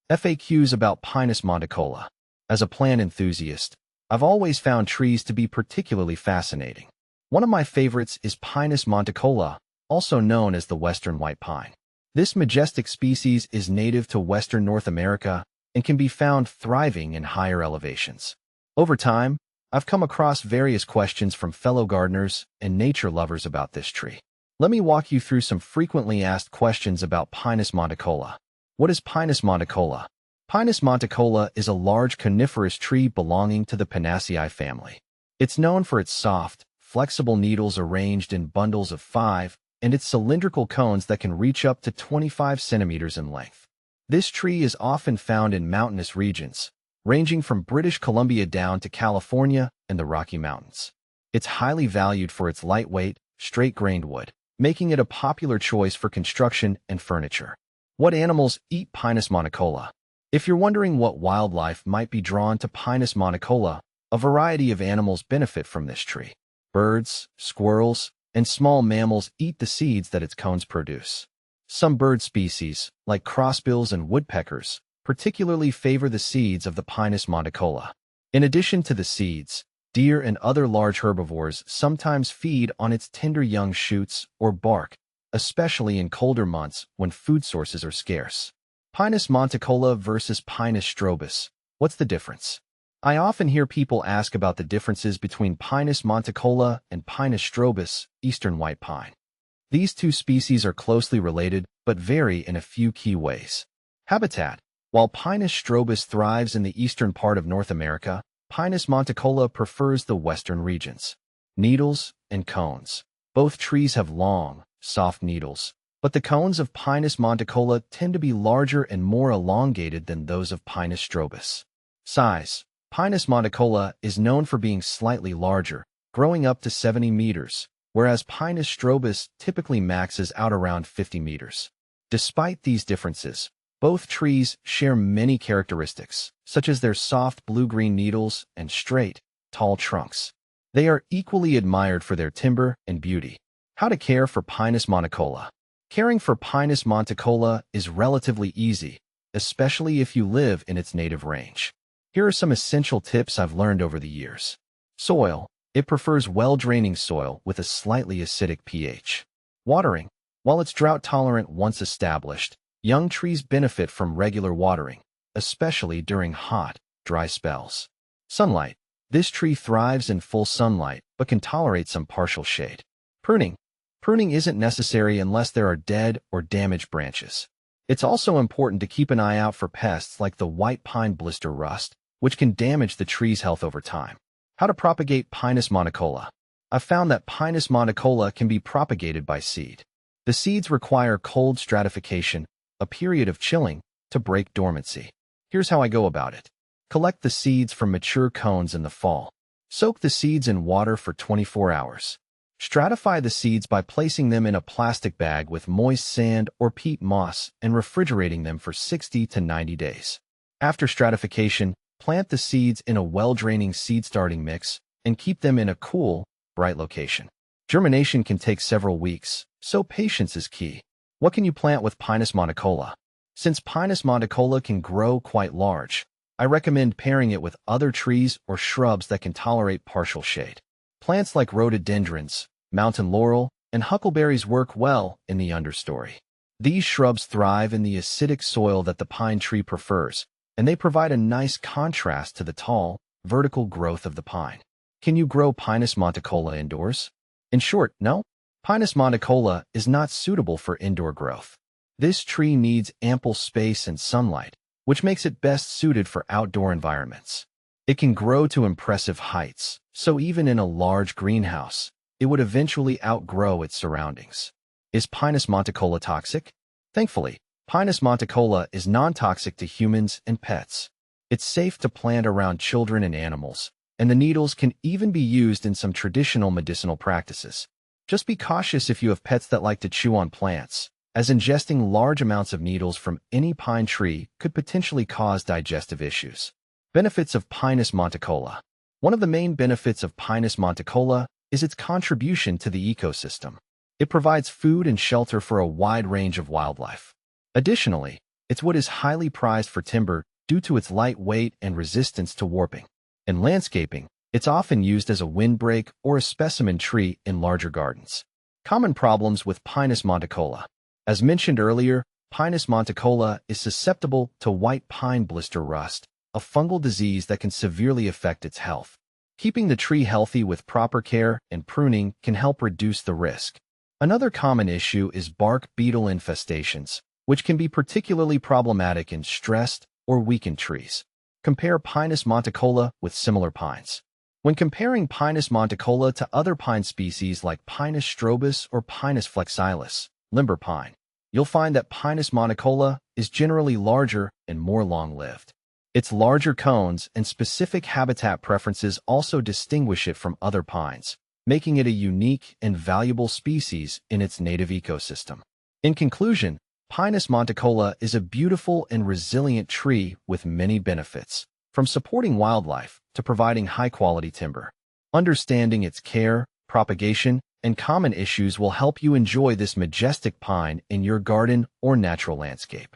FAQs about Pinus monticola. As a plant enthusiast, I've always found trees to be particularly fascinating. One of my favorites is Pinus monticola, also known as the Western white pine. This majestic species is native to Western North America and can be found thriving in higher elevations. Over time, I've come across various questions from fellow gardeners and nature lovers about this tree. Let me walk you through some frequently asked questions about Pinus monticola. What is Pinus monticola? Pinus monticola is a large coniferous tree belonging to the Pinaceae family. It's known for its soft, flexible needles arranged in bundles of 5 and its cylindrical cones that can reach up to 25 centimeters in length. This tree is often found in mountainous regions, ranging from British Columbia down to California and the Rocky Mountains. It's highly valued for its lightweight, straight-grained wood, making it a popular choice for construction and furniture. What animals eat Pinus monticola? If you're wondering what wildlife might be drawn to Pinus monticola, a variety of animals benefit from this tree. Birds, squirrels, and small mammals eat the seeds that its cones produce. Some bird species, like crossbills and woodpeckers, particularly favor the seeds of the Pinus monticola. In addition to the seeds, deer and other large herbivores sometimes feed on its tender young shoots or bark, especially in colder months when food sources are scarce. Pinus monticola versus Pinus strobus. What's the difference? I often hear people ask about the differences between Pinus monticola and Pinus strobus, eastern white pine. These two species are closely related but vary in a few key ways. Habitat. While Pinus strobus thrives in the eastern part of North America, Pinus monticola prefers the western regions. Needles and cones. Both trees have long, soft needles, but the cones of Pinus monticola tend to be larger and more elongated than those of Pinus strobus. Size. Pinus monticola is known for being slightly larger, growing up to 70 meters, whereas Pinus strobus typically maxes out around 50 meters. Despite these differences, both trees share many characteristics, such as their soft blue-green needles and straight, tall trunks. They are equally admired for their timber and beauty. How to care for Pinus monticola. Caring for Pinus monticola is relatively easy, especially if you live in its native range. Here are some essential tips I've learned over the years. Soil. It prefers well-draining soil with a slightly acidic pH. Watering. While it's drought-tolerant once established, young trees benefit from regular watering, especially during hot, dry spells. Sunlight. This tree thrives in full sunlight, but can tolerate some partial shade. Pruning. Pruning isn't necessary unless there are dead or damaged branches. It's also important to keep an eye out for pests like the white pine blister rust, which can damage the tree's health over time. How to propagate Pinus monticola. I've found that Pinus monticola can be propagated by seed. The seeds require cold stratification, a period of chilling, to break dormancy. Here's how I go about it. Collect the seeds from mature cones in the fall. Soak the seeds in water for 24 hours. Stratify the seeds by placing them in a plastic bag with moist sand or peat moss and refrigerating them for 60 to 90 days. After stratification, plant the seeds in a well-draining seed-starting mix and keep them in a cool, bright location. Germination can take several weeks, so patience is key. What can you plant with Pinus monticola? Since Pinus monticola can grow quite large, I recommend pairing it with other trees or shrubs that can tolerate partial shade. Plants like rhododendrons, mountain laurel, and huckleberries work well in the understory. These shrubs thrive in the acidic soil that the pine tree prefers, and they provide a nice contrast to the tall, vertical growth of the pine. Can you grow Pinus monticola indoors? In short, no. Pinus monticola is not suitable for indoor growth. This tree needs ample space and sunlight, which makes it best suited for outdoor environments. It can grow to impressive heights, so even in a large greenhouse, it would eventually outgrow its surroundings. Is Pinus monticola toxic? Thankfully, Pinus monticola is non-toxic to humans and pets. It's safe to plant around children and animals, and the needles can even be used in some traditional medicinal practices. Just be cautious if you have pets that like to chew on plants, as ingesting large amounts of needles from any pine tree could potentially cause digestive issues. Benefits of Pinus monticola. One of the main benefits of Pinus monticola is its contribution to the ecosystem. It provides food and shelter for a wide range of wildlife. Additionally, Its wood is highly prized for timber due to its light weight and resistance to warping. In landscaping, it's often used as a windbreak or a specimen tree in larger gardens. Common problems with Pinus monticola. As mentioned earlier, Pinus monticola is susceptible to white pine blister rust, a fungal disease that can severely affect its health. Keeping the tree healthy with proper care and pruning can help reduce the risk. Another common issue is bark beetle infestations, which can be particularly problematic in stressed or weakened trees. Compare Pinus monticola with similar pines. When comparing Pinus monticola to other pine species like Pinus strobus or Pinus flexilis, limber pine, you'll find that Pinus monticola is generally larger and more long-lived. Its larger cones and specific habitat preferences also distinguish it from other pines, making it a unique and valuable species in its native ecosystem. In conclusion, Pinus monticola is a beautiful and resilient tree with many benefits, from supporting wildlife to providing high-quality timber. Understanding its care, propagation, and common issues will help you enjoy this majestic pine in your garden or natural landscape.